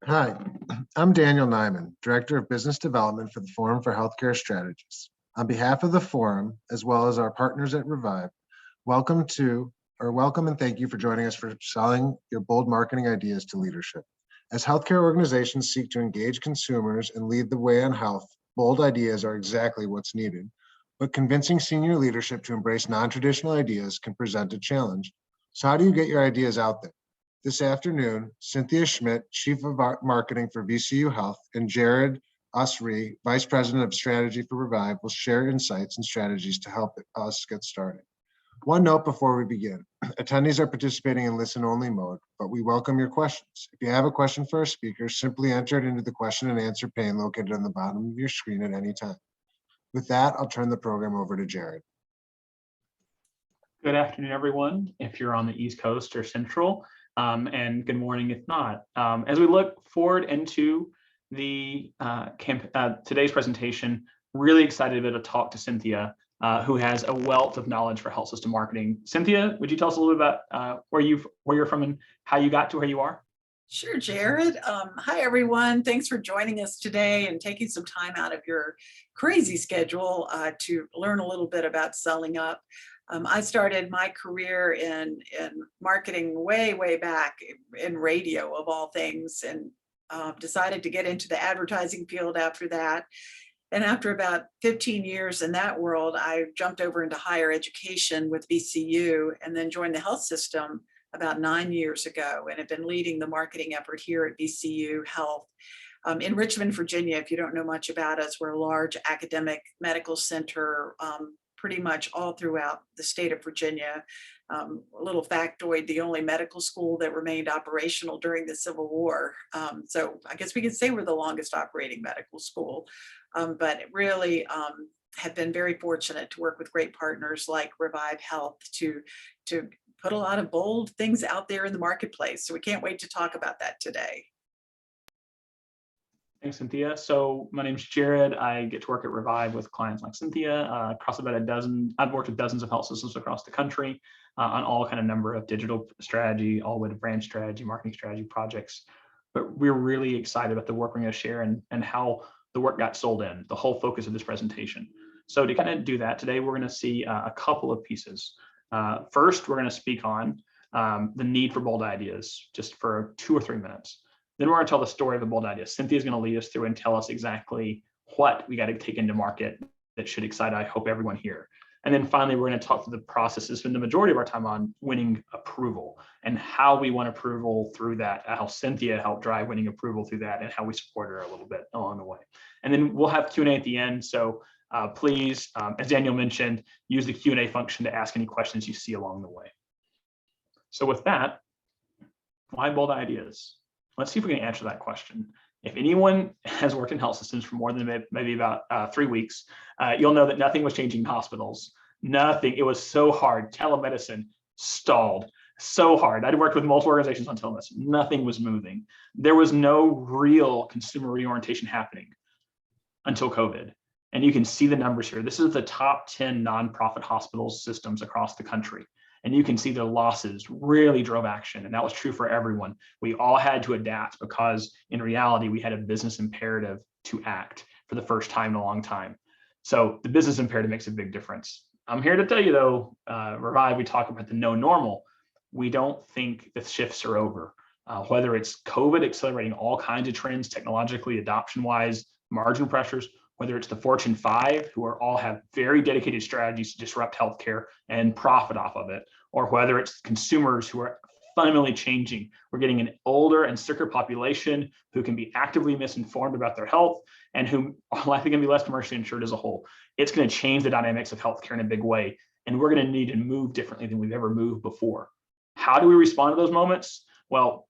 Hi, I'm Daniel Nyman, Director of Business Development for the Forum for Healthcare Strategists. On behalf of the Forum, as well as our partners at Revive, welcome and thank you for joining us for selling your bold marketing ideas to leadership. As healthcare organizations seek to engage consumers and lead the way on health, bold ideas are exactly what's needed. But convincing senior leadership to embrace non-traditional ideas can present a challenge. So how do you get your ideas out there? This afternoon, Cynthia Schmidt, Chief of Marketing for VCU Health, and Jared Usry, Vice President of Strategy for Revive, will share insights and strategies to help us get started. One note before we begin. Attendees are participating in listen-only mode, but we welcome your questions. If you have a question for our speakers, simply enter it into the question and answer pane located on the bottom of your screen at any time. With that, I'll turn the program over to Jared. Good afternoon, everyone, if you're on the East Coast or Central. And good morning if not. As we look forward into the today's presentation, really excited to be able to talk to Cynthia, who has a wealth of knowledge for health system marketing. Cynthia, would you tell us a little bit about where you're from and how you got to where you are? Sure, Jared. Hi, everyone. Thanks for joining us today and taking some time out of your crazy schedule to learn a little bit about selling up. I started my career in marketing way back in radio, of all things, and decided to get into the advertising field after that. And after about 15 years in that world, I jumped over into higher education with VCU and then joined the health system about 9 years ago, and have been leading the marketing effort here at VCU Health. In Richmond, Virginia, if you don't know much about us, we're a large academic medical center, pretty much all throughout the state of Virginia. A little factoid, the only medical school that remained operational during the Civil War. So I guess we could say we're the longest operating medical school, but really have been very fortunate to work with great partners like Revive Health to put a lot of bold things out there in the marketplace. So we can't wait to talk about that today. Thanks, Cynthia. So my name's Jared. I get to work at Revive with clients like Cynthia across about a dozen. I've worked with dozens of health systems across the country on all kind of number of digital strategy, all the way to brand strategy, marketing strategy projects. But we're really excited about the work we're going to share and how the work got sold in, the whole focus of this presentation. So to kind of do that today, we're going to see a couple of pieces. First, we're going to speak on the need for bold ideas, just for 2 or 3 minutes. Then we're going to tell the story of a bold idea. Cynthia's going to lead us through and tell us exactly what we got to take into market that should excite, I hope, everyone here. And then finally, we're going to talk through the processes, spend the majority of our time on winning approval and how we won approval through that, how Cynthia helped drive winning approval through that, and how we support her a little bit along the way. And then we'll have Q&A at the end. So please, as Daniel mentioned, use the Q&A function to ask any questions you see along the way. So with that, why bold ideas? Let's see if we can answer that question. If anyone has worked in health systems for more than maybe about 3 weeks, you'll know that nothing was changing in hospitals. Nothing. It was so hard. Telemedicine stalled so hard. I'd worked with multiple organizations on telemedicine. Nothing was moving. There was no real consumer reorientation happening until COVID. And you can see the numbers here. This is the top 10 nonprofit hospital systems across the country. And you can see their losses really drove action. And that was true for everyone. We all had to adapt because in reality, we had a business imperative to act for the first time in a long time. So the business imperative makes a big difference. I'm here to tell you though, Revive, we talk about the no normal. We don't think the shifts are over. Whether it's COVID accelerating all kinds of trends, technologically, adoption-wise, margin pressures, whether it's the Fortune 5, who are all have very dedicated strategies to disrupt healthcare and profit off of it, or whether it's consumers who are fundamentally changing. We're getting an older and sicker population who can be actively misinformed about their health and who are likely going to be less commercially insured as a whole. It's going to change the dynamics of healthcare in a big way, and we're going to need to move differently than we've ever moved before. How do we respond to those moments? Well,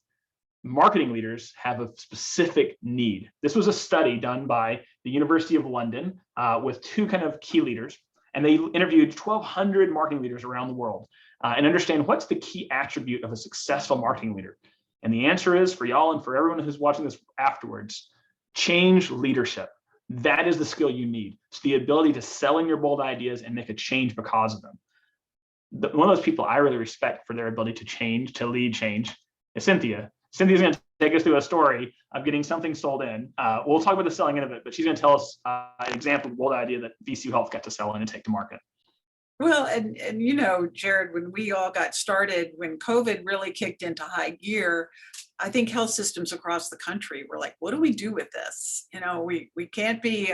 marketing leaders have a specific need. This was a study done by the University of London with 2 kind of key leaders, and they interviewed 1,200 marketing leaders around the world and understand what's the key attribute of a successful marketing leader. And the answer is, for y'all and for everyone who's watching this afterwards, change leadership. That is the skill you need. It's the ability to sell in your bold ideas and make a change because of them. One of those people I really respect for their ability to change, to lead change, is Cynthia. Cynthia's going to take us through a story of getting something sold in. We'll talk about the selling in of it, but she's going to tell us an example of the idea that VCU Health got to sell in and take to market. Well, and Jared, when we all got started, when COVID really kicked into high gear, I think health systems across the country were like, what do we do with this? We can't be,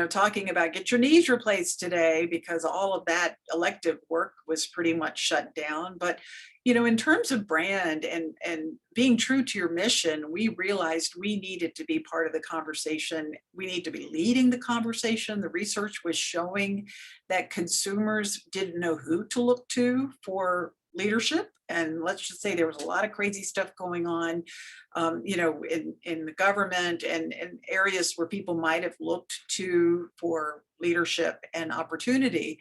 talking about get your knees replaced today, because all of that elective work was pretty much shut down. But, in terms of brand and being true to your mission, we realized we needed to be part of the conversation. We need to be leading the conversation. The research was showing that consumers didn't know who to look to for leadership. And let's just say there was a lot of crazy stuff going on, in the government and areas where people might have looked to for leadership and opportunity.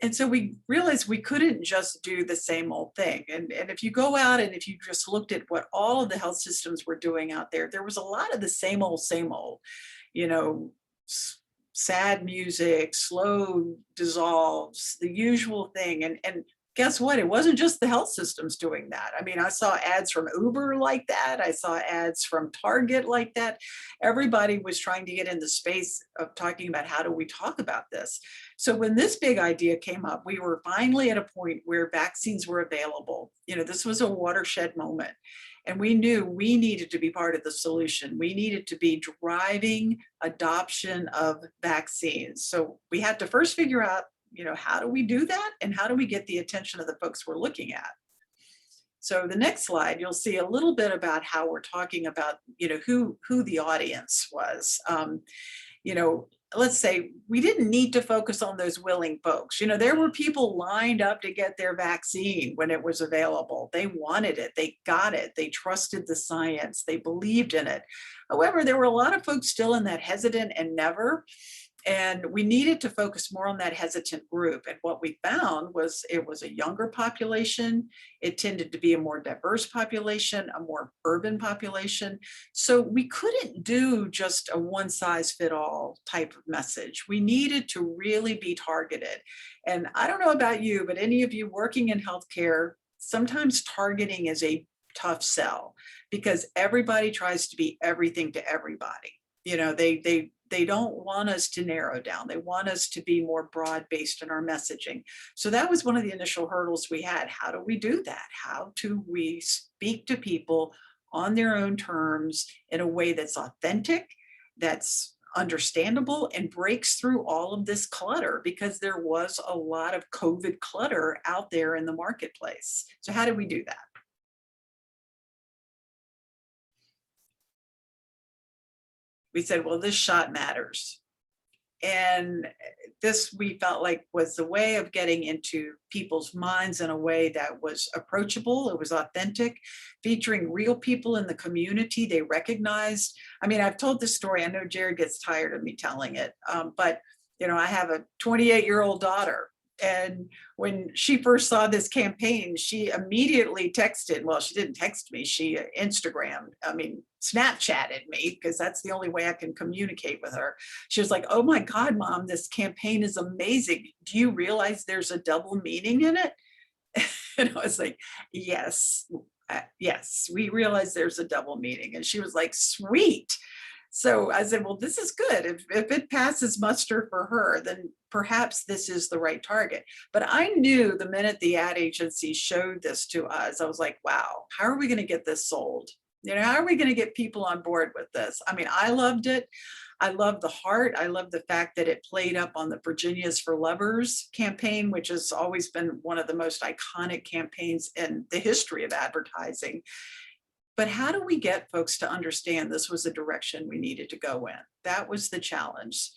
And so we realized we couldn't just do the same old thing. And if you go out and if you just looked at what all of the health systems were doing out there, there was a lot of the same old, sad music, slow dissolves, the usual thing. And guess what? It wasn't just the health systems doing that. I mean, I saw ads from Uber like that. I saw ads from Target like that. Everybody was trying to get in the space of talking about how do we talk about this. So when this big idea came up, we were finally at a point where vaccines were available. This was a watershed moment. And we knew we needed to be part of the solution. We needed to be driving adoption of vaccines. So we had to first figure out, how do we do that? And how do we get the attention of the folks we're looking at? So the next slide, you'll see a little bit about how we're talking about, who the audience was. Let's say we didn't need to focus on those willing folks. There were people lined up to get their vaccine when it was available. They wanted it, they got it, they trusted the science, they believed in it. However, there were a lot of folks still in that hesitant and never. And we needed to focus more on that hesitant group. And what we found was it was a younger population. It tended to be a more diverse population, a more urban population. So we couldn't do just a one size fit all type of message. We needed to really be targeted. And I don't know about you, but any of you working in healthcare, sometimes targeting is a tough sell because everybody tries to be everything to everybody. They don't want us to narrow down. They want us to be more broad based in our messaging. So that was one of the initial hurdles we had. How do we do that? How do we speak to people on their own terms in a way that's authentic, that's understandable, and breaks through all of this clutter? Because there was a lot of COVID clutter out there in the marketplace. So how did we do that? We said, well, this shot matters. And this, we felt like, was the way of getting into people's minds in a way that was approachable. It was authentic, featuring real people in the community they recognized. I mean, I've told this story. I know Jared gets tired of me telling it, but I have a 28-year-old daughter. And when she first saw this campaign, she immediately texted. Well, she didn't text me. She Snapchatted me, because that's the only way I can communicate with her. She was like, oh my God, Mom, this campaign is amazing. Do you realize there's a double meaning in it? And I was like, yes, we realize there's a double meaning. And she was like, sweet. So I said, well, this is good. If it passes muster for her, then perhaps this is the right target. But I knew the minute the ad agency showed this to us, I was like, wow, how are we going to get this sold? How are we going to get people on board with this? I mean, I loved it. I love the heart. I love the fact that it played up on the Virginia's for Lovers campaign, which has always been one of the most iconic campaigns in the history of advertising. But how do we get folks to understand this was a direction we needed to go in? That was the challenge.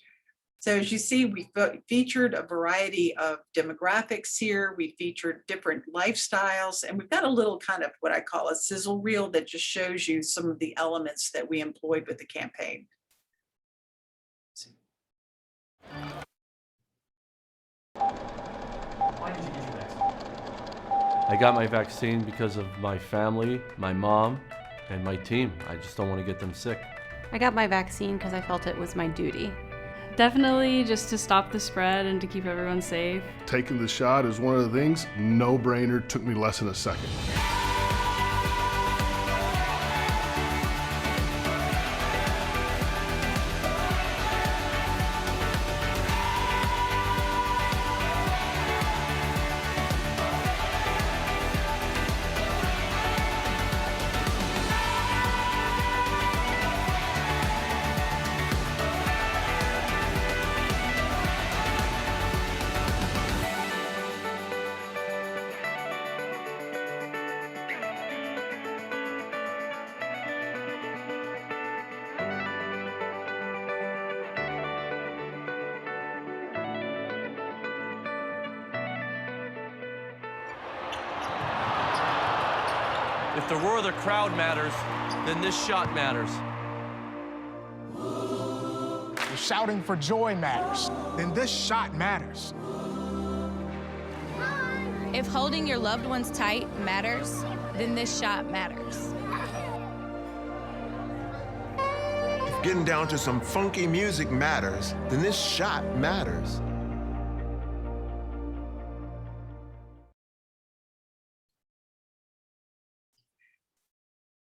So as you see, we featured a variety of demographics here. We featured different lifestyles, and we've got a little kind of what I call a sizzle reel that just shows you some of the elements that we employed with the campaign. Why did you get your vaccine? I got my vaccine because of my family, my mom, and my team. I just don't want to get them sick. I got my vaccine because I felt it was my duty. Definitely just to stop the spread and to keep everyone safe. Taking the shot is one of the things, no brainer, took me less than a second. If the roar of the crowd matters, then this shot matters. If shouting for joy matters, then this shot matters. If holding your loved ones tight matters, then this shot matters. If getting down to some funky music matters, then this shot matters.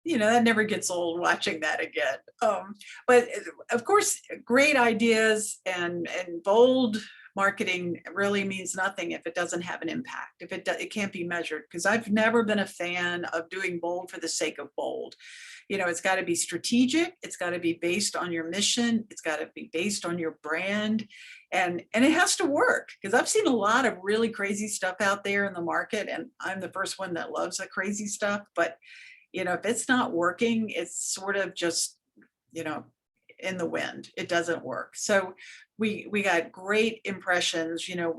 You know, that never gets old watching that again. But of course, great ideas and bold marketing really means nothing if it doesn't have an impact, if it can't be measured. Because I've never been a fan of doing bold for the sake of bold. You know, it's got to be strategic. It's got to be based on your mission. It's got to be based on your brand. And it has to work, because I've seen a lot of really crazy stuff out there in the market. And I'm the first one that loves the crazy stuff. But you know, if it's not working, it's sort of just, you know, in the wind. It doesn't work. So we got great impressions, you know,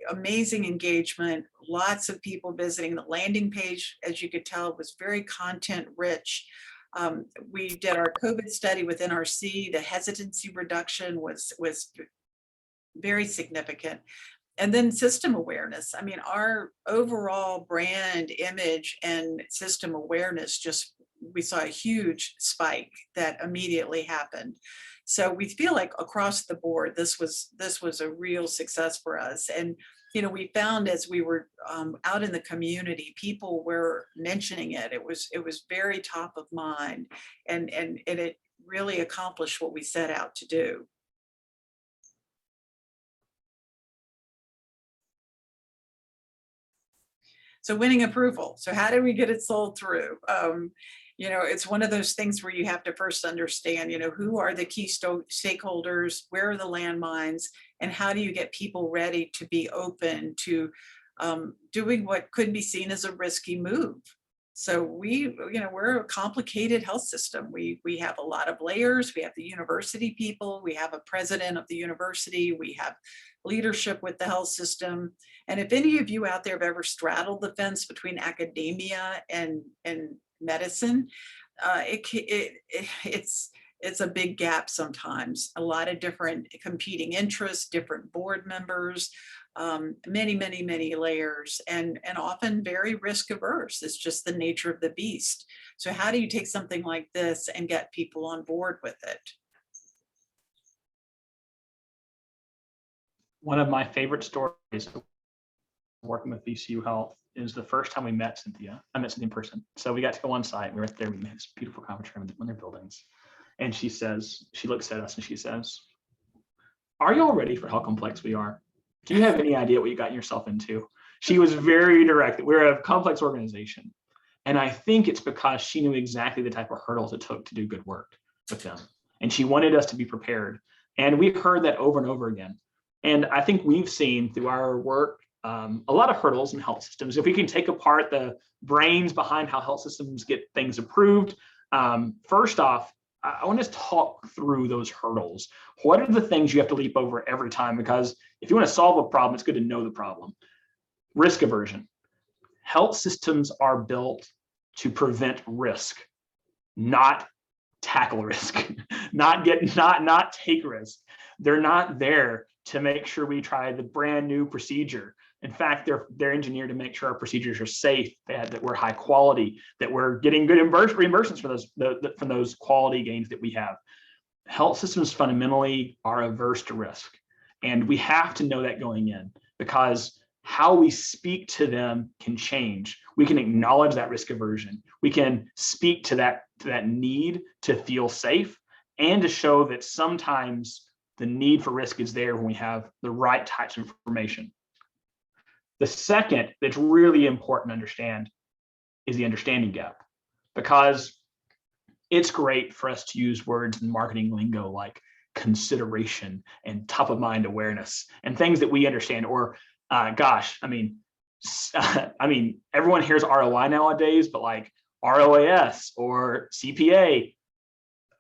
amazing engagement, lots of people visiting. The landing page, as you could tell, was very content rich. We did our COVID study with NRC. The hesitancy reduction was very significant. And then system awareness. I mean, our overall brand image and system awareness, we saw a huge spike that immediately happened. So we feel like across the board, this was a real success for us. And, you know, we found as we were out in the community, people were mentioning it. It was very top of mind, and it really accomplished what we set out to do. So winning approval. So how do we get it sold through? You know, it's one of those things where you have to first understand, you know, who are the key stakeholders, where are the landmines, and how do you get people ready to be open to doing what could be seen as a risky move. So we're a complicated health system. We have a lot of layers. We have the university people. We have a president of the university. We have leadership with the health system. And if any of you out there have ever straddled the fence between academia and medicine, it's a big gap sometimes. A lot of different competing interests, different board members, many layers, and often very risk averse. It's just the nature of the beast. So how do you take something like this and get people on board with it? One of my favorite stories working with VCU Health is the first time we met Cynthia. I met Cynthia in person. So we got to go on site. We were there. We met this beautiful conference room in their buildings. And she looks at us and she says, "Are y'all ready for how complex we are? Do you have any idea what you got yourself into?" She was very direct. We're a complex organization. And I think it's because she knew exactly the type of hurdles it took to do good work with them. And she wanted us to be prepared. And we heard that over and over again. And I think we've seen through our work a lot of hurdles in health systems. If we can take apart the brains behind how health systems get things approved, first off, I want to talk through those hurdles. What are the things you have to leap over every time? Because if you want to solve a problem, it's good to know the problem. Risk aversion. Health systems are built to prevent risk, not tackle risk, not take risk. They're not there to make sure we try the brand new procedure. In fact, they're engineered to make sure our procedures are safe, that we're high quality, that we're getting good reimbursements for those quality gains that we have. Health systems fundamentally are averse to risk. And we have to know that going in, because how we speak to them can change. We can acknowledge that risk aversion. We can speak to that need to feel safe, and to show that sometimes the need for risk is there when we have the right types of information. The second that's really important to understand is the understanding gap, because it's great for us to use words in marketing lingo like consideration and top of mind awareness and things that we understand. Or everyone hears ROI nowadays, but like ROAS or CPA,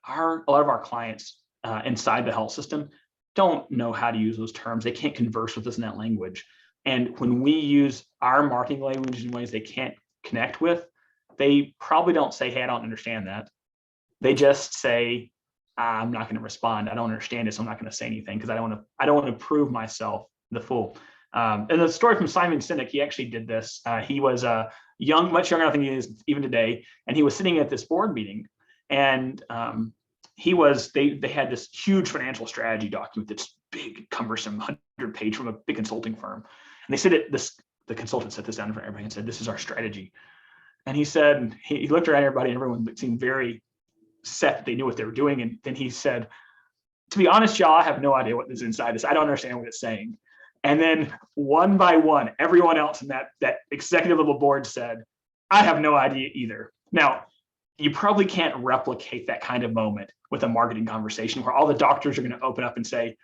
a lot of our clients inside the health system don't know how to use those terms. They can't converse with us in that language. And when we use our marketing language in ways they can't connect with, they probably don't say, hey, I don't understand that. They just say, I'm not going to respond. I don't understand it, so I'm not going to say anything because I don't want to prove myself the fool. And the story from Simon Sinek, he actually did this. He was much younger, I think he is even today, and he was sitting at this board meeting, and they had this huge financial strategy document that's big, cumbersome, 100-page from a big consulting firm. And they said the consultant set this down in front of everybody and said, this is our strategy. And he said, he looked around everybody and everyone seemed very set that they knew what they were doing. And then he said, to be honest, y'all, I have no idea what is inside this. I don't understand what it's saying. And then one by one, everyone else in that executive level board said, I have no idea either. Now, you probably can't replicate that kind of moment with a marketing conversation where all the doctors are going to open up and say,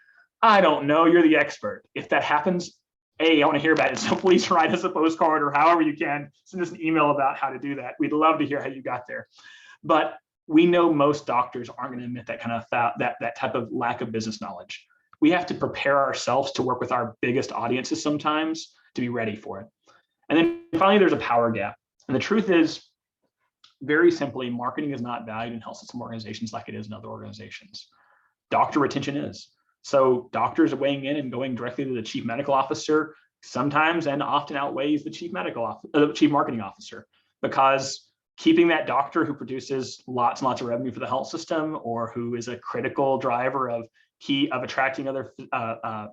I don't know, you're the expert. If that happens, I want to hear about it. So please write us a postcard or however you can, send us an email about how to do that. We'd love to hear how you got there. But we know most doctors aren't going to admit that kind of that type of lack of business knowledge. We have to prepare ourselves to work with our biggest audiences sometimes to be ready for it. And then finally, there's a power gap. And the truth is, very simply, marketing is not valued in health system organizations like it is in other organizations. Doctor retention is. So doctors are weighing in and going directly to the chief medical officer sometimes and often outweighs the chief marketing officer, because keeping that doctor who produces lots and lots of revenue for the health system, or who is a critical driver of attracting other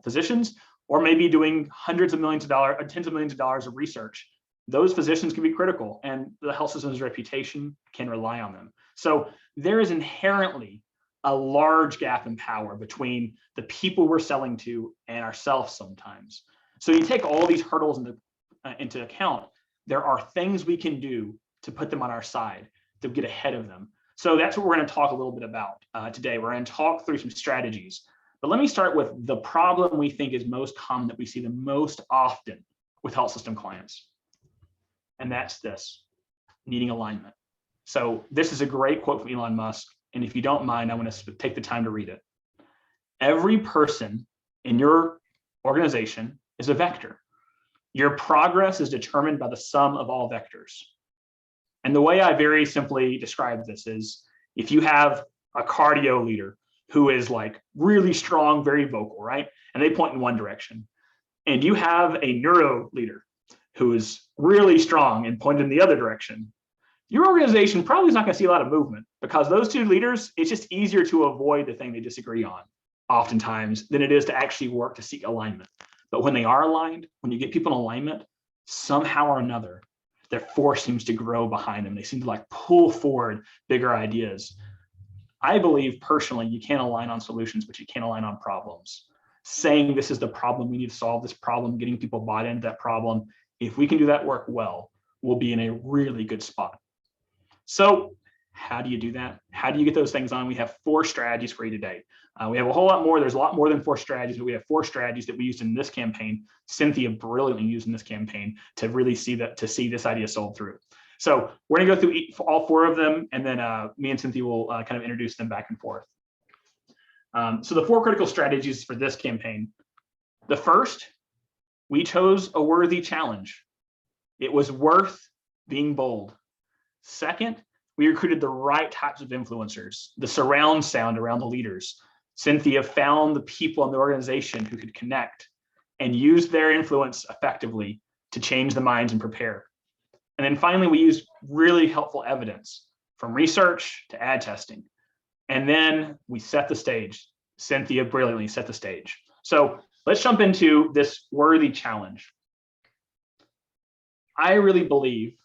physicians, or maybe doing hundreds of millions of dollars, tens of millions of dollars of research, those physicians can be critical, and the health system's reputation can rely on them. So there is inherently a large gap in power between the people we're selling to and ourselves sometimes. So you take all these hurdles into account, there are things we can do to put them on our side, to get ahead of them. So that's what we're going to talk a little bit about today. We're going to talk through some strategies. But let me start with the problem we think is most common, that we see the most often with health system clients. And that's this: needing alignment. So this is a great quote from Elon Musk. And if you don't mind, I want to take the time to read it. Every person in your organization is a vector. Your progress is determined by the sum of all vectors. And the way I very simply describe this is, if you have a cardio leader who is like really strong, very vocal, right? And they point in one direction. And you have a neuro leader who is really strong and pointed in the other direction. Your organization probably is not going to see a lot of movement, because those two leaders, it's just easier to avoid the thing they disagree on oftentimes than it is to actually work to seek alignment. But when they are aligned, when you get people in alignment, somehow or another, their force seems to grow behind them. They seem to like pull forward bigger ideas. I believe personally, you can't align on solutions, but you can't align on problems. Saying this is the problem, we need to solve this problem, getting people bought into that problem. If we can do that work well, we'll be in a really good spot. So how do you do that? How do you get those things on? We have 4 strategies for you today. We have a whole lot more. There's a lot more than 4 strategies, but we have 4 strategies that we used in this campaign. Cynthia brilliantly used in this campaign to really see this idea sold through. So we're gonna go through all 4 of them, and then me and Cynthia will kind of introduce them back and forth. So the 4 critical strategies for this campaign. The first, we chose a worthy challenge. It was worth being bold. Second, we recruited the right types of influencers, the surround sound around the leaders. Cynthia found the people in the organization who could connect and use their influence effectively to change the minds and prepare. And then finally, we used really helpful evidence, from research to ad testing. And then we set the stage. Cynthia brilliantly set the stage. So let's jump into this worthy challenge. I really believe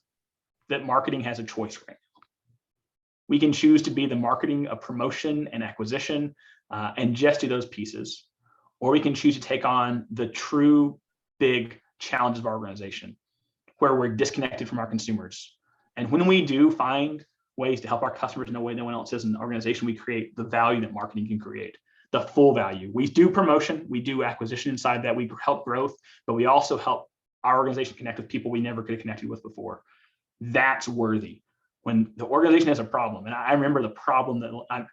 that marketing has a choice right now. We can choose to be the marketing of promotion and acquisition and just do those pieces, or we can choose to take on the true big challenges of our organization, where we're disconnected from our consumers. And when we do find ways to help our customers in a way no one else is in the organization, we create the value that marketing can create, the full value. We do promotion, we do acquisition inside that, we help growth, but we also help our organization connect with people we never could have connected with before. That's worthy. When the organization has a problem, and I remember the problem that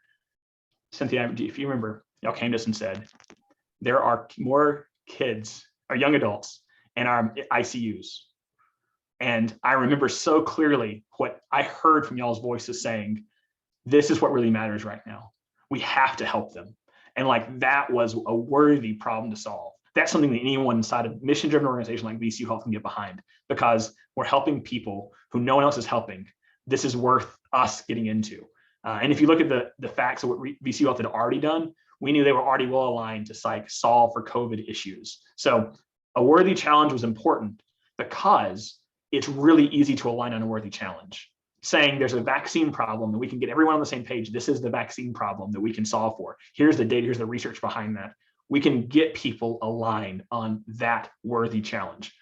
Cynthia, if you remember, y'all came to us and said, there are more kids or young adults in our ICUs. And I remember so clearly what I heard from y'all's voices saying, this is what really matters right now. We have to help them. And like that was a worthy problem to solve. That's something that anyone inside a mission-driven organization like VCU Health can get behind, because we're helping people who no one else is helping. This is worth us getting into. And if you look at the facts of what VCU Health had already done, we knew they were already well aligned to solve for COVID issues. So a worthy challenge was important because it's really easy to align on a worthy challenge. Saying there's a vaccine problem and we can get everyone on the same page. This is the vaccine problem that we can solve for. Here's the data, here's the research behind that. We can get people aligned on that worthy challenge.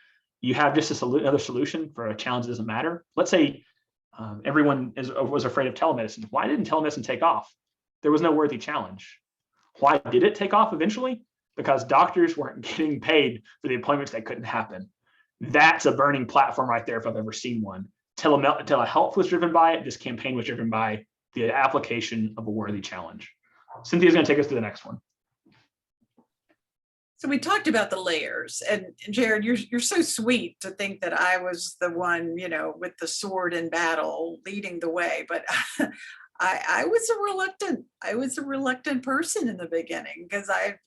You have just another solution for a challenge that doesn't matter. Let's say everyone was afraid of telemedicine. Why didn't telemedicine take off? There was no worthy challenge. Why did it take off eventually? Because doctors weren't getting paid for the appointments that couldn't happen. That's a burning platform right there if I've ever seen one. Telehealth was driven by it. This campaign was driven by the application of a worthy challenge. Cynthia's going to take us to the next one. So we talked about the layers, and Jared, you're so sweet to think that I was the one, with the sword in battle leading the way, but I was a reluctant person in the beginning because I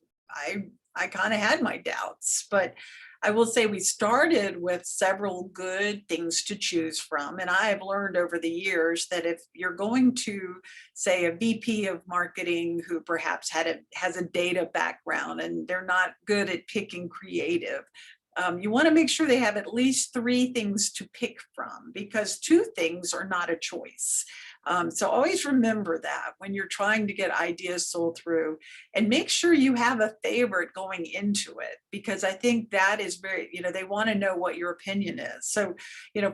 kind of had my doubts, but I will say we started with several good things to choose from. And I have learned over the years that if you're going to, say, a VP of marketing who perhaps has a data background and they're not good at picking creative, you want to make sure they have at least 3 things to pick from, because 2 things are not a choice. So always remember that when you're trying to get ideas sold through, and make sure you have a favorite going into it, because I think that is very, they want to know what your opinion is. So, in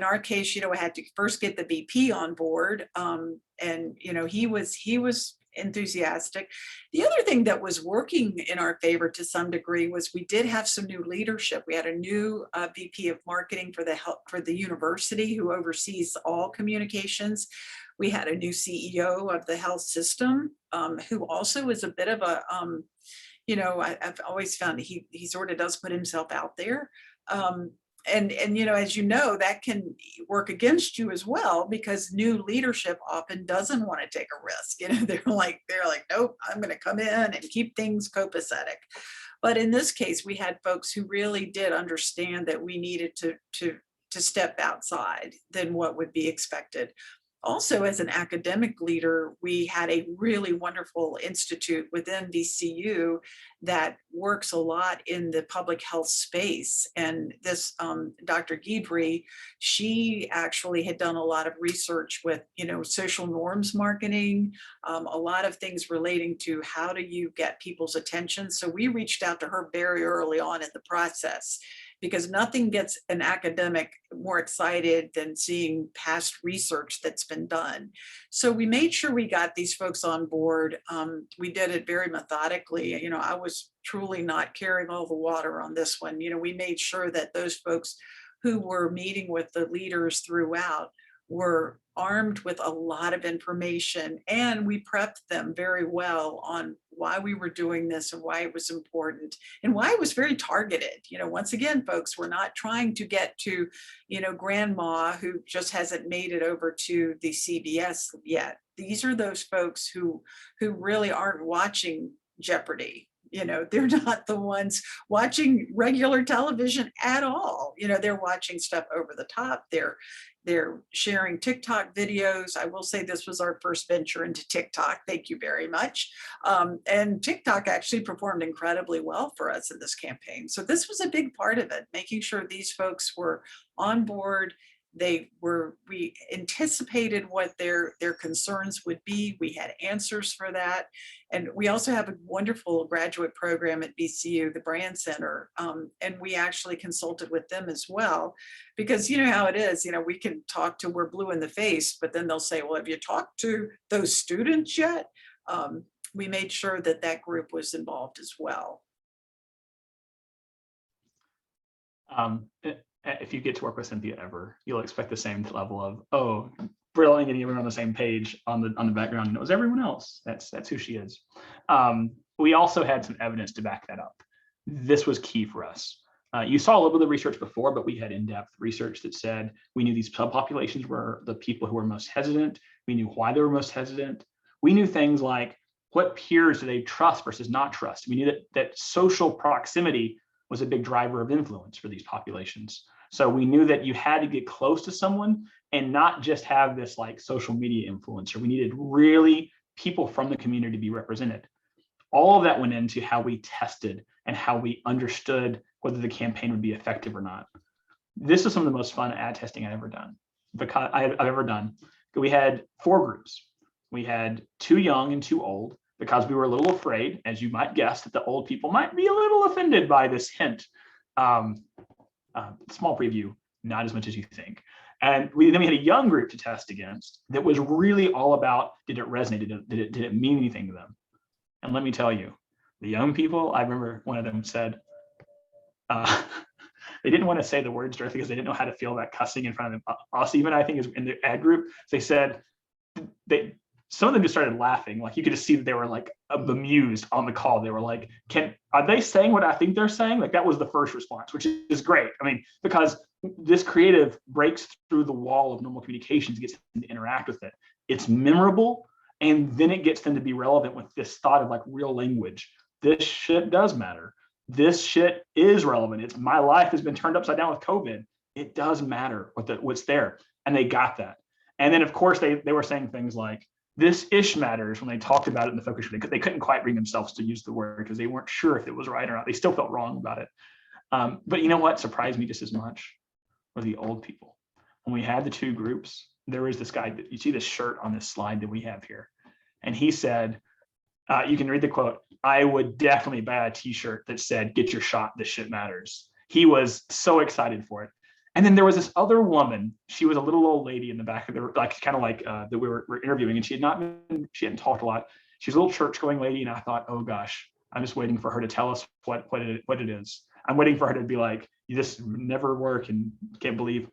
our case, I had to first get the VP on board, and he was enthusiastic. The other thing that was working in our favor to some degree was we did have some new leadership. We had a new VP of marketing for the university who oversees all communications. We had a new CEO of the health system who also is a bit of a, I've always found he sort of does put himself out there. And as that can work against you as well, because new leadership often doesn't want to take a risk. They're like, nope, I'm going to come in and keep things copacetic. But in this case, we had folks who really did understand that we needed to step outside than what would be expected. Also, as an academic leader, we had a really wonderful institute within VCU that works a lot in the public health space. And this Dr. Guidry, she actually had done a lot of research with, social norms marketing, a lot of things relating to how do you get people's attention. So we reached out to her very early on in the process, because nothing gets an academic more excited than seeing past research that's been done. So we made sure we got these folks on board. We did it very methodically. I was truly not carrying all the water on this one. We made sure that those folks who were meeting with the leaders throughout were armed with a lot of information, and we prepped them very well on why we were doing this and why it was important and why it was very targeted. Once again, folks, we're not trying to get to, grandma who just hasn't made it over to the CBS yet. These are those folks who really aren't watching Jeopardy. They're not the ones watching regular television at all. They're watching stuff over the top. They're sharing TikTok videos. I will say this was our first venture into TikTok. Thank you very much. And TikTok actually performed incredibly well for us in this campaign. So this was a big part of it, making sure these folks were on board. We anticipated what their concerns would be. We had answers for that. And we also have a wonderful graduate program at VCU, the Brand Center. And we actually consulted with them as well, because you know how it is, we can talk till we're blue in the face, but then they'll say, well, have you talked to those students yet? We made sure that group was involved as well. If you get to work with Cynthia ever, you'll expect the same level of, brilliant, and everyone on the same page on the background knows everyone else. That's who she is. We also had some evidence to back that up. This was key for us. You saw a little bit of the research before, but we had in-depth research that said we knew these subpopulations were the people who were most hesitant. We knew why they were most hesitant. We knew things like what peers do they trust versus not trust. We knew that social proximity was a big driver of influence for these populations. So we knew that you had to get close to someone and not just have this like social media influencer. We needed really people from the community to be represented. All of that went into how we tested and how we understood whether the campaign would be effective or not. This is some of the most fun ad testing I've ever done. We had 4 groups. We had 2 young and 2 old, because we were a little afraid, as you might guess, that the old people might be a little offended by this hint. Small preview, not as much as you think. And then we had a young group to test against that was really all about, did it resonate? Did it mean anything to them? And let me tell you, the young people, I remember one of them said, they didn't want to say the words directly because they didn't know how to feel about cussing in front of us. Even I think is in the ad group, they said some of them just started laughing. Like you could just see that they were like bemused on the call. They were like, are they saying what I think they're saying? Like that was the first response, which is great. I mean, because this creative breaks through the wall of normal communications, gets them to interact with it. It's memorable. And then it gets them to be relevant with this thought of like real language. This shit does matter. This shit is relevant. My life has been turned upside down with COVID. It does matter what's there. And they got that. And then of course they were saying things like, this ish matters when they talked about it in the focus group. They couldn't quite bring themselves to use the word because they weren't sure if it was right or not. They still felt wrong about it. But you know what surprised me just as much were the old people. When we had the 2 groups, there was this guy, you see this shirt on this slide that we have here. And he said, you can read the quote, I would definitely buy a t-shirt that said, get your shot, this shit matters. He was so excited for it. And then there was this other woman, she was a little old lady in the back of the, like kind of like that we were interviewing, and she hadn't talked a lot. She was a little church going lady. And I thought, oh gosh, I'm just waiting for her to tell us what it is. I'm waiting for her to be like, this never work and can't believe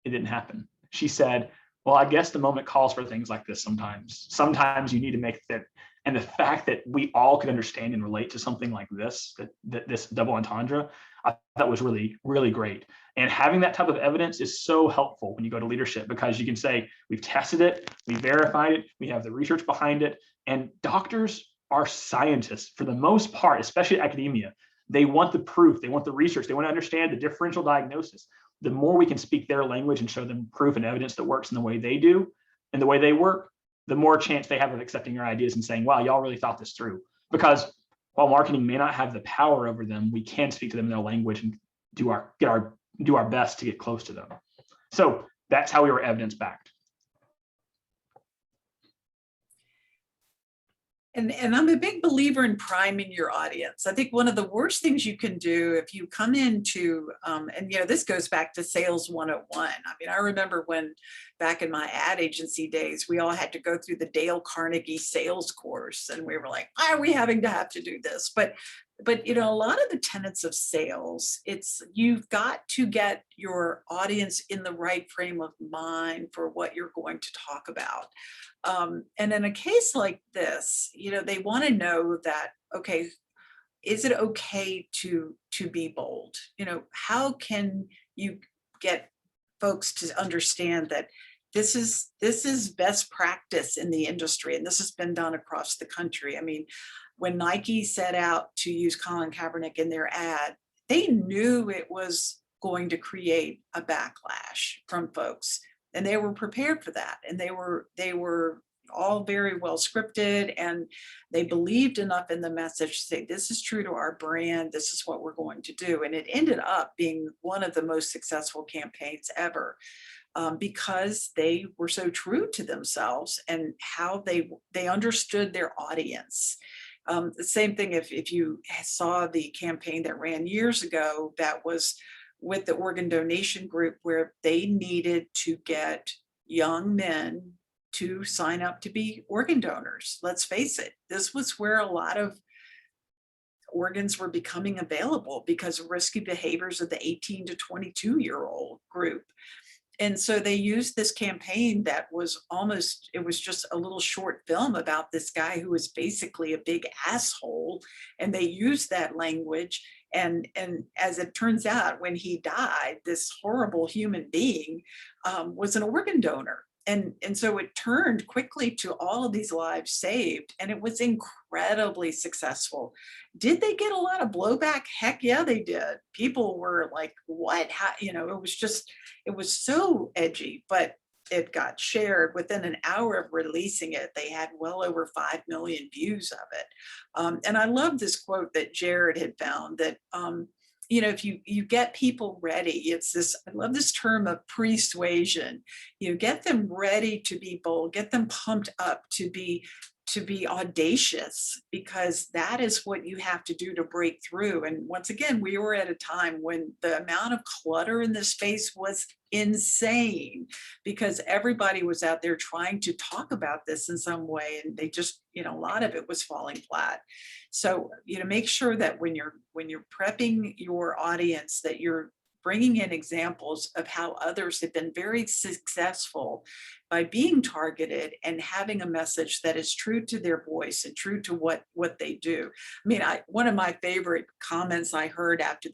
it didn't happen. She said, well, I guess the moment calls for things like this sometimes. Sometimes you need to make that. And the fact that we all could understand and relate to something like this, that this double entendre, I thought was really, really great. And having that type of evidence is so helpful when you go to leadership, because you can say, we've tested it, we verified it, we have the research behind it. And doctors are scientists for the most part, especially academia. They want the proof, they want the research, they want to understand the differential diagnosis. The more we can speak their language and show them proof and evidence that works in the way they do and the way they work, the more chance they have of accepting your ideas and saying, wow, y'all really thought this through. Because while marketing may not have the power over them, we can speak to them in their language and do our best to get close to them. So that's how we were evidence backed. And I'm a big believer in priming your audience. I think one of the worst things you can do if you come into, and this goes back to sales 101. I mean, I remember when back in my ad agency days, we all had to go through the Dale Carnegie sales course, and we were like, why are we having to have to do this? But a lot of the tenets of sales, you've got to get your audience in the right frame of mind for what you're going to talk about. And in a case like this, they want to know that, okay, is it okay to be bold? How can you get folks to understand that this is best practice in the industry, and this has been done across the country? I mean, when Nike set out to use Colin Kaepernick in their ad, they knew it was going to create a backlash from folks, and they were prepared for that. And they were all very well scripted, and they believed enough in the message to say, this is true to our brand, this is what we're going to do. And it ended up being one of the most successful campaigns ever, because they were so true to themselves and how they understood their audience. The same thing if you saw the campaign that ran years ago that was with the organ donation group, where they needed to get young men to sign up to be organ donors. Let's face it, this was where a lot of organs were becoming available because of risky behaviors of the 18 to 22-year-old group. And so they used this campaign that was it was just a little short film about this guy who was basically a big asshole. And they used that language. And as it turns out, when he died, this horrible human being was an organ donor. And so it turned quickly to all of these lives saved, and it was incredibly successful. Did they get a lot of blowback? Heck yeah, they did. People were like, what? How? It was so edgy, but it got shared within an hour of releasing it. They had well over 5 million views of it. And I love this quote that Jared had found that, if you get people ready, I love this term of persuasion, get them ready to be bold, get them pumped up to be audacious, because that is what you have to do to break through. And once again, we were at a time when the amount of clutter in this space was insane, because everybody was out there trying to talk about this in some way, and they just, a lot of it was falling flat. So, make sure that when you're prepping your audience, that you're bringing in examples of how others have been very successful by being targeted and having a message that is true to their voice and true to what they do. I mean, one of my favorite comments I heard after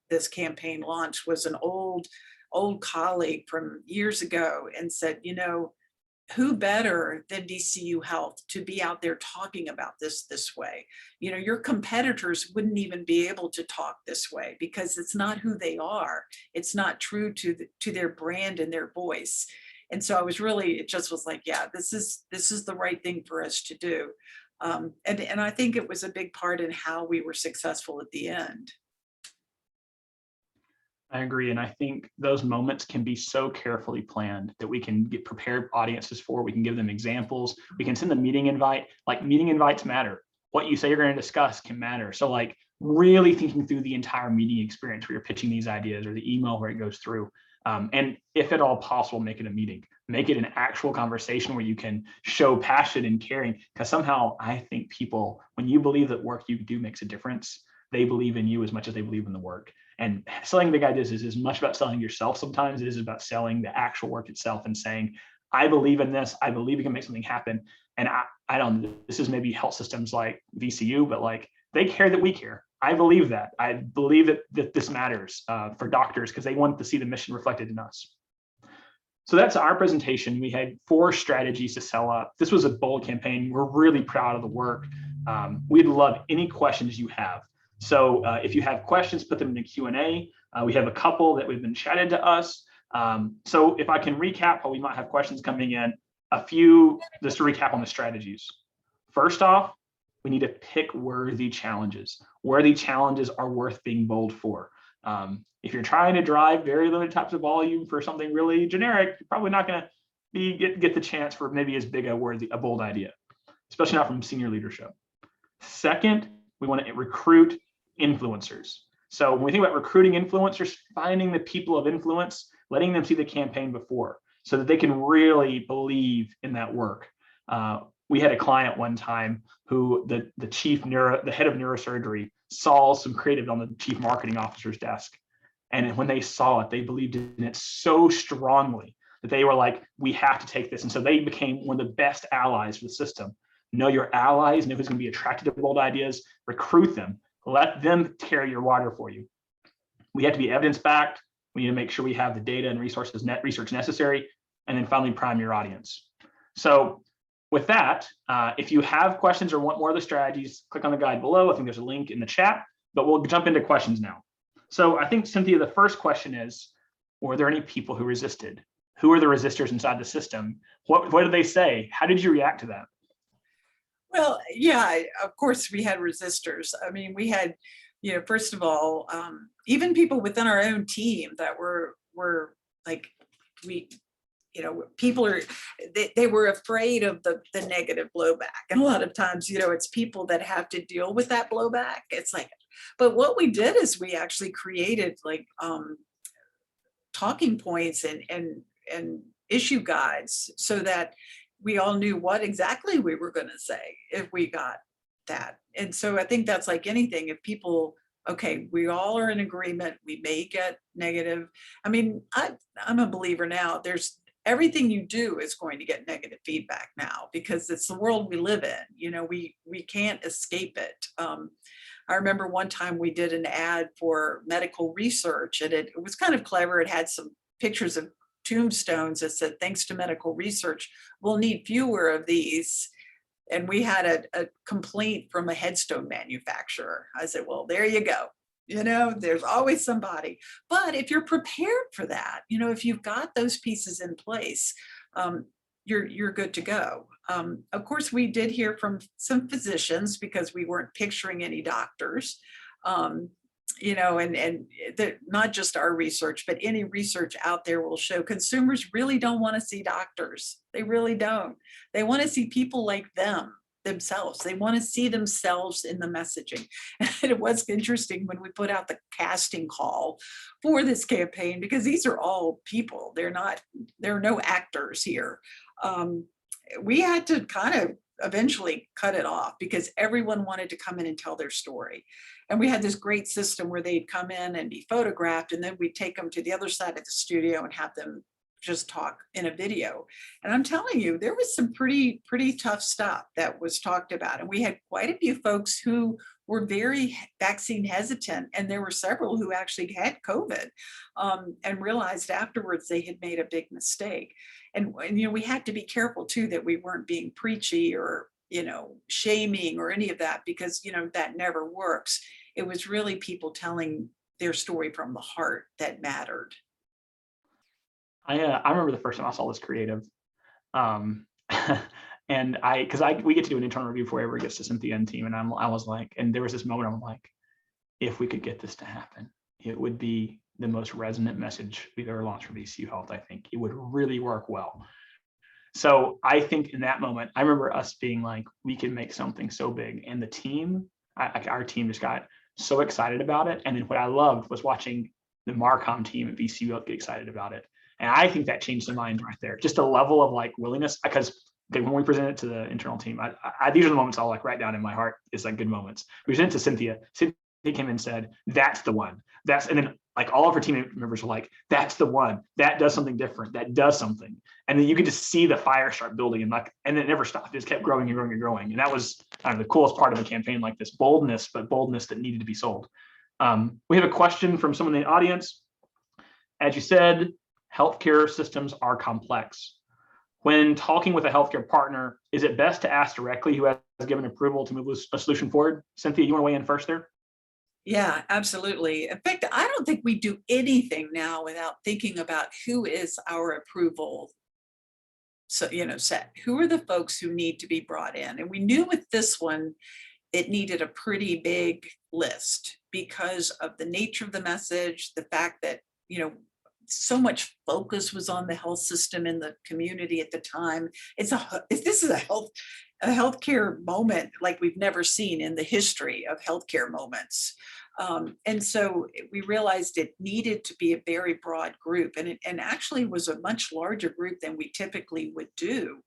this campaign launch was an old colleague from years ago, and said, who better than VCU Health to be out there talking about this way? Your competitors wouldn't even be able to talk this way, because it's not who they are. It's not true to their brand and their voice. And so it just was like, yeah, this is the right thing for us to do. And I think it was a big part in how we were successful at the end. I agree. And I think those moments can be so carefully planned that we can get prepared audiences for. We can give them examples. We can send a meeting invite. Like, meeting invites matter. What you say you're going to discuss can matter. So like really thinking through the entire meeting experience where you're pitching these ideas, or the email where it goes through. And if at all possible, make it a meeting. Make it an actual conversation where you can show passion and caring. Because somehow I think people, when you believe that work you do makes a difference, they believe in you as much as they believe in the work. And selling big ideas is as much about selling yourself sometimes it is about selling the actual work itself and saying, I believe in this. I believe we can make something happen. And I don't, this is maybe health systems like VCU, but like they care that we care. I believe that. I believe that this matters for doctors, because they want to see the mission reflected in us. So that's our presentation. We had 4 strategies to sell up. This was a bold campaign. We're really proud of the work. We'd love any questions you have. So if you have questions, put them in the Q&A. We have a couple that we've been chatted to us. So if I can recap while we might have questions coming in, just to recap on the strategies. First off, we need to pick worthy challenges. Worthy challenges are worth being bold for. If you're trying to drive very limited types of volume for something really generic, you're probably not going to get the chance for maybe as big a bold idea, especially not from senior leadership. Second, we want to recruit influencers. So when we think about recruiting influencers, finding the people of influence, letting them see the campaign before so that they can really believe in that work. We had a client one time who the head of neurosurgery saw some creative on the chief marketing officer's desk. And when they saw it, they believed in it so strongly that they were like, we have to take this. And so they became one of the best allies for the system. Know your allies, know who's going to be attracted to bold ideas, recruit them, let them carry your water for you. We have to be evidence-backed. We need to make sure we have the data and research necessary, and then finally prime your audience. So with that, if you have questions or want more of the strategies, click on the guide below. I think there's a link in the chat, but we'll jump into questions now. So I think, Cynthia, the first question is, were there any people who resisted? Who are the resistors inside the system? What did they say? How did you react to that? Well, yeah, of course we had resistors. I mean, we had, first of all, even people within our own team that were like, people they were afraid of the negative blowback. And a lot of times, it's people that have to deal with that blowback. It's like, but what we did is we actually created like talking points and issue guides so that we all knew what exactly we were going to say if we got that. And so I think that's like anything. If people okay, we all are in agreement. We may get negative. I mean, I'm a believer now. There's everything you do is going to get negative feedback now because it's the world we live in. You know, we can't escape it. I remember one time we did an ad for medical research, and it was kind of clever. It had some pictures of tombstones that said, "Thanks to medical research, we'll need fewer of these." And we had a complaint from a headstone manufacturer. I said, well, there you go. You know, there's always somebody. But if you're prepared for that, you know, if you've got those pieces in place, you're good to go. Of course, we did hear from some physicians because we weren't picturing any doctors. You know, and not just our research, but any research out there will show consumers really don't want to see doctors. They really don't. They want to see people like themselves. They want to see themselves in the messaging. And it was interesting when we put out the casting call for this campaign, because these are all people. There are no actors here. We had to kind of eventually cut it off because everyone wanted to come in and tell their story. And we had this great system where they'd come in and be photographed, and then we'd take them to the other side of the studio and have them just talk in a video. And I'm telling you, there was some pretty tough stuff that was talked about. And we had quite a few folks who were very vaccine hesitant, and there were several who actually had COVID and realized afterwards they had made a big mistake. And you know, we had to be careful too that we weren't being preachy or, you know, shaming or any of that, because, you know, that never works. It was really people telling their story from the heart that mattered. I remember the first time I saw this creative, and we get to do an internal review before it ever gets to Cynthia and team, and I was like, and there was this moment I'm like, if we could get this to happen, it would be the most resonant message we've ever launched for VCU Health. I think it would really work well. So I think in that moment, I remember us being like, we can make something so big, and the team, our team just got so excited about it. And then what I loved was watching the Marcom team at VCU Health get excited about it. And I think that changed the mind right there. Just a level of like willingness, because when we present it to the internal team, these are the moments I'll like write down in my heart. It's like good moments. We present it to Cynthia. Cynthia came in and said, "That's the one." And then like all of her team members were like, "That's the one. That does something different. That does something." And then you could just see the fire start building, and it never stopped. It just kept growing and growing and growing. And that was kind of the coolest part of a campaign like this: boldness, but boldness that needed to be sold. We have a question from someone in the audience. As you said, healthcare systems are complex. When talking with a healthcare partner, is it best to ask directly who has given approval to move a solution forward? Cynthia, you want to weigh in first there? Yeah, absolutely. In fact, I don't think we do anything now without thinking about who is our approval. So, you know, set. Who are the folks who need to be brought in? And we knew with this one, it needed a pretty big list because of the nature of the message, the fact that, you know, so much focus was on the health system in the community at the time. This is a healthcare moment like we've never seen in the history of healthcare moments. And so we realized it needed to be a very broad group, and it actually was a much larger group than we typically would do.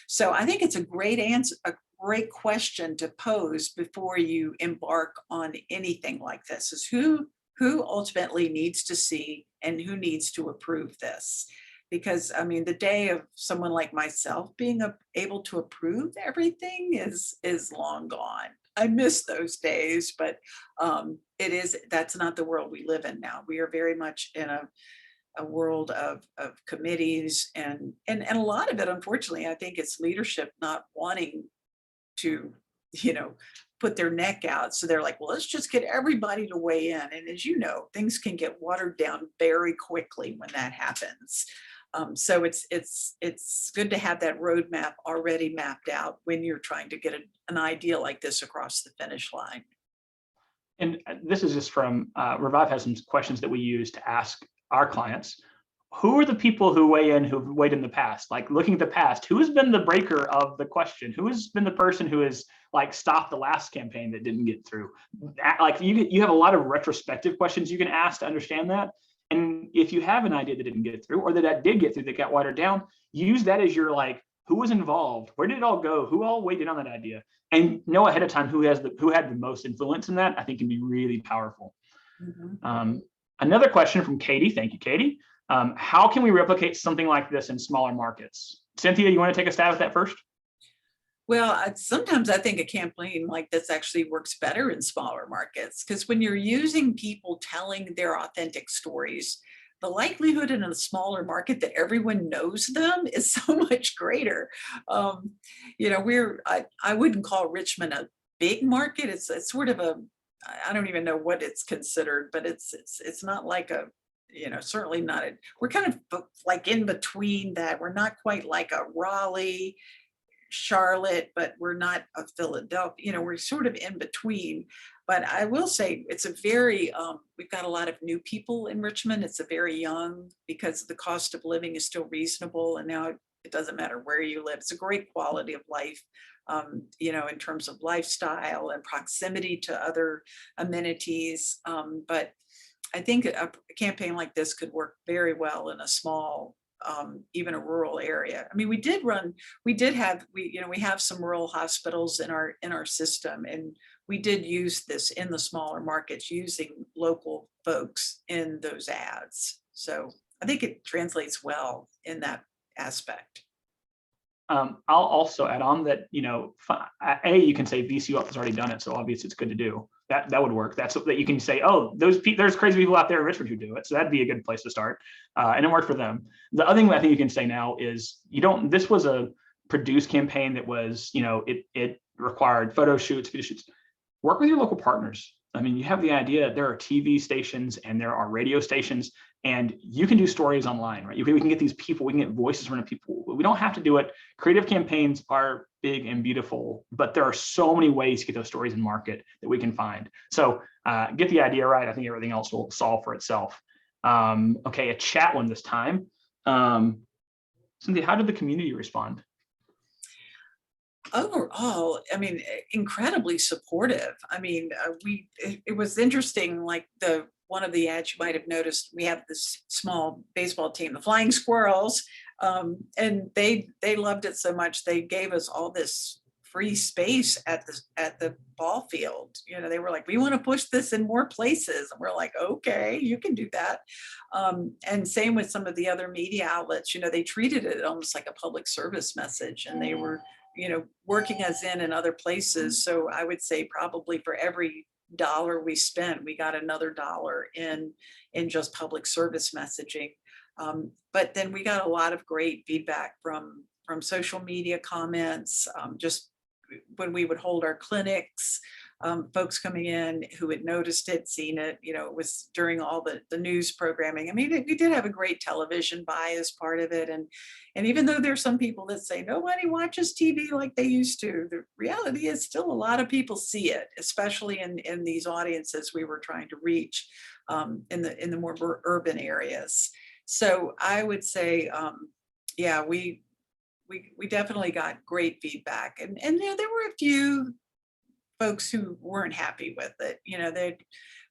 So I think it's a great answer, a great question to pose before you embark on anything like this: is who ultimately needs to see and who needs to approve this? Because I mean, the day of someone like myself being able to approve everything is long gone. I miss those days, but that's not the world we live in now. We are very much in a world of committees, and a lot of it, unfortunately, I think it's leadership not wanting to, you know, put their neck out. So they're like, well, let's just get everybody to weigh in. And as you know, things can get watered down very quickly when that happens. So it's good to have that roadmap already mapped out when you're trying to get an idea like this across the finish line. And this is just from Revive has some questions that we use to ask our clients. Who are the people who weigh in, who've weighed in the past? Like looking at the past, who has been the breaker of the question? Who has been the person who has like stopped the last campaign that didn't get through? Like you have a lot of retrospective questions you can ask to understand that. And if you have an idea that didn't get through, or that did get through, that got watered down, use that as your like who was involved, where did it all go, who all weighed in on that idea, and know ahead of time who had the most influence in that, I think can be really powerful. Another question from Katie. Thank you, Katie. How can we replicate something like this in smaller markets? Cynthia, you want to take a stab at that first? Well, sometimes I think a campaign like this actually works better in smaller markets, because when you're using people telling their authentic stories, the likelihood in a smaller market that everyone knows them is so much greater. You know, I wouldn't call Richmond a big market. It's sort of I don't even know what it's considered, but it's not like a, you know, certainly not we're kind of like in between that. We're not quite like a Raleigh, Charlotte, but we're not a Philadelphia, you know, we're sort of in between. But I will say it's a very, we've got a lot of new people in Richmond. It's a very young, because the cost of living is still reasonable. And now it doesn't matter where you live. It's a great quality of life, you know, in terms of lifestyle and proximity to other amenities. But I think a campaign like this could work very well in a small, even a rural area. I mean, we have some rural hospitals in our system, and we did use this in the smaller markets using local folks in those ads. So I think it translates well in that aspect. I'll also add on that, you know, you can say VCU Health has already done it, so obviously it's good to do. That would work. That's that you can say, oh, there's crazy people out there in Richmond who do it, so that'd be a good place to start, and it worked for them. The other thing that I think you can say now is this was a produced campaign that was, you know, it required photo shoots, video shoots. Work with your local partners. I mean, you have the idea there are TV stations and there are radio stations, and you can do stories online, right? We can get these people, we can get voices from people. We don't have to do it. Creative campaigns are big and beautiful, but there are so many ways to get those stories in market that we can find. So get the idea right. I think everything else will solve for itself. Okay, a chat one this time. Cynthia, how did the community respond? Overall, I mean, incredibly supportive. I mean, it was interesting, like one of the ads you might have noticed, we have this small baseball team, the Flying Squirrels, and they loved it so much they gave us all this free space at the ball field. You know, they were like, we want to push this in more places, and we're like, okay, you can do that. And same with some of the other media outlets. You know, they treated it almost like a public service message, and they were, you know, working us in other places. So I would say probably for every dollar we spent, we got another dollar in just public service messaging. But then we got a lot of great feedback from social media comments, just when we would hold our clinics, folks coming in who had noticed it, seen it, you know, it was during all the news programming. I mean, we did have a great television buy as part of it. And even though there's some people that say nobody watches TV like they used to, the reality is still a lot of people see it, especially in these audiences we were trying to reach in the more urban areas. So I would say, yeah, we definitely got great feedback. And you know, there were a few folks who weren't happy with it, you know,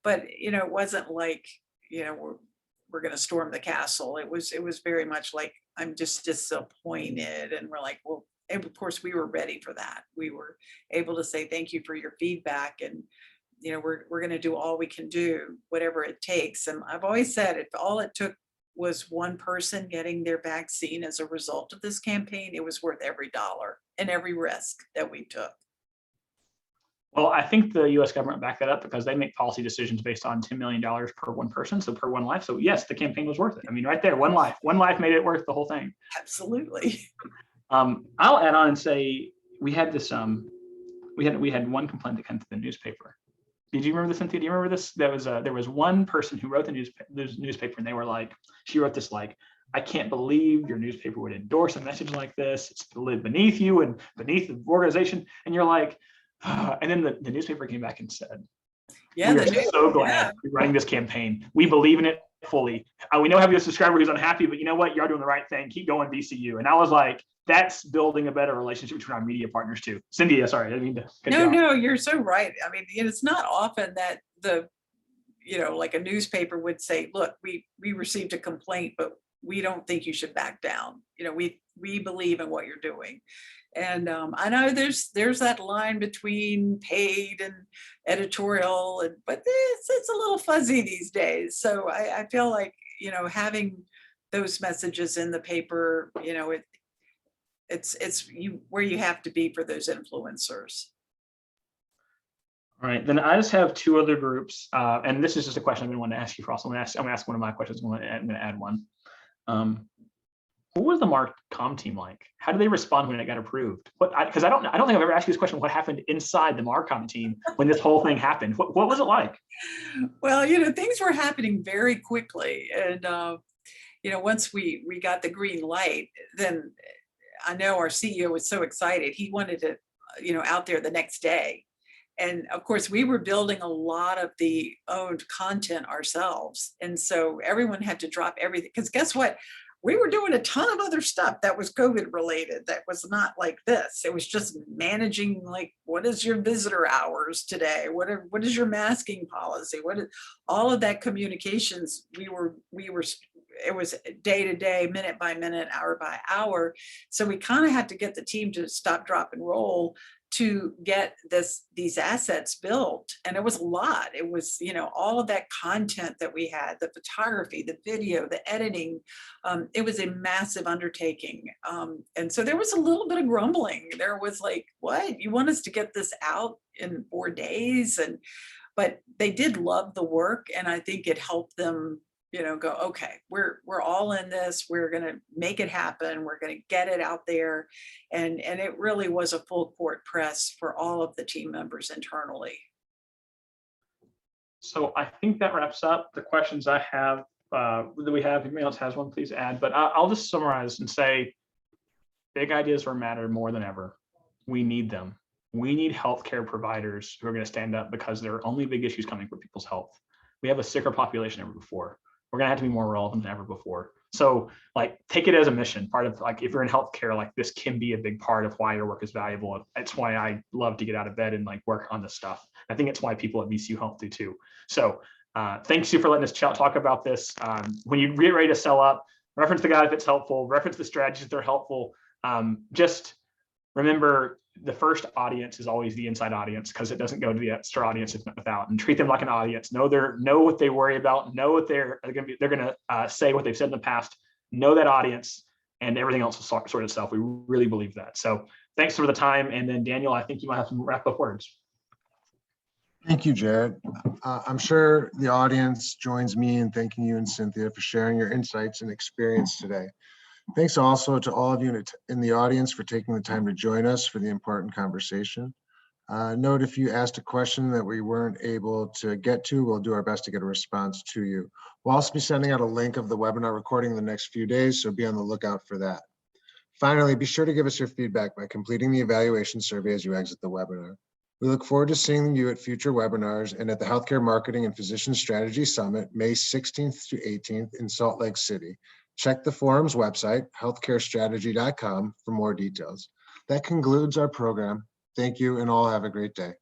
but you know, it wasn't like, you know, we're going to storm the castle. It was very much like, I'm just disappointed. And we're like, well, and of course we were ready for that. We were able to say, thank you for your feedback. And, you know, we're going to do all we can do, whatever it takes. And I've always said, if all it took was one person getting their vaccine as a result of this campaign, it was worth every dollar and every risk that we took. Well, I think the U.S. government backed that up because they make policy decisions based on $10 million per one person, so per one life. So yes, the campaign was worth it. I mean, right there, one life made it worth the whole thing. Absolutely. I'll add on and say we had this. We had one complaint that came to the newspaper. Did you remember this, Cynthia? Do you remember this? There was one person who wrote the newspaper, and they were like, she wrote this like, I can't believe your newspaper would endorse a message like this. It's to live beneath you and beneath the organization. And you're like, and then the newspaper came back and said, yeah, we are so glad you're running this campaign. We believe in it fully. We know we have a subscriber who's unhappy, but you know what? You're doing the right thing. Keep going, VCU. And I was like, that's building a better relationship between our media partners too. Cynthia, sorry, I didn't mean to. No, you're so right. I mean, it's not often that like a newspaper would say, look, we received a complaint, but we don't think you should back down. We believe in what you're doing. And I know there's that line between paid and editorial, but it's a little fuzzy these days. So I feel like, having those messages in the paper, it's where you have to be for those influencers. All right, then I just have two other groups, and this is just a question I've been wanting to ask you for. Also, I'm going to ask one of my questions. I'm going to add one. What was the Marcom team like? How did they respond when it got approved? Because I don't think I've ever asked you this question. What happened inside the Marcom team when this whole thing happened? What was it like? Well, things were happening very quickly, and once we got the green light, then I know our CEO was so excited. He wanted it, out there the next day. And of course, we were building a lot of the owned content ourselves. And so everyone had to drop everything. Because guess what? We were doing a ton of other stuff that was COVID related, that was not like this. It was just managing, like, what is your visitor hours today? What is your masking policy? What is all of that communications? We were it was day to day, minute by minute, hour by hour. So we kind of had to get the team to stop, drop, and roll to get these assets built. And it was a lot. It was, all of that content that we had, the photography, the video, the editing. It was a massive undertaking. And so there was a little bit of grumbling. There was like, what? You want us to get this out in 4 days? But they did love the work. And I think it helped them, go, okay, we're all in this. We're going to make it happen. We're going to get it out there. And it really was a full court press for all of the team members internally. So I think that wraps up the questions I have that we have. If anybody else has one, please add. But I'll just summarize and say, big ideas matter more than ever. We need them. We need healthcare providers who are going to stand up, because there are only big issues coming for people's health. We have a sicker population than ever before. We're going to have to be more relevant than ever before. So take it as a mission. Part of if you're in healthcare, this can be a big part of why your work is valuable. It's why I love to get out of bed and work on this stuff. I think it's why people at VCU Health do too. So thanks you for letting us talk about this. When you get ready to sell up, reference the guide if it's helpful, reference the strategies if they're helpful. Just remember, the first audience is always the inside audience, because it doesn't go to the extra audience if not without, and treat them like an audience. Know what they worry about, know what they're going to say, what they've said in the past, know that audience, and everything else will sort itself. We really believe that. So thanks for the time. And then Daniel, I think you might have some wrap up words. Thank you, Jared. I'm sure the audience joins me in thanking you and Cynthia for sharing your insights and experience today. Thanks also to all of you in the audience for taking the time to join us for the important conversation. Note, if you asked a question that we weren't able to get to, we'll do our best to get a response to you. We'll also be sending out a link of the webinar recording in the next few days, so be on the lookout for that. Finally, be sure to give us your feedback by completing the evaluation survey as you exit the webinar. We look forward to seeing you at future webinars and at the Healthcare Marketing and Physician Strategy Summit, May 16th to 18th in Salt Lake City. Check the forum's website, healthcarestrategy.com, for more details. That concludes our program. Thank you, and all have a great day.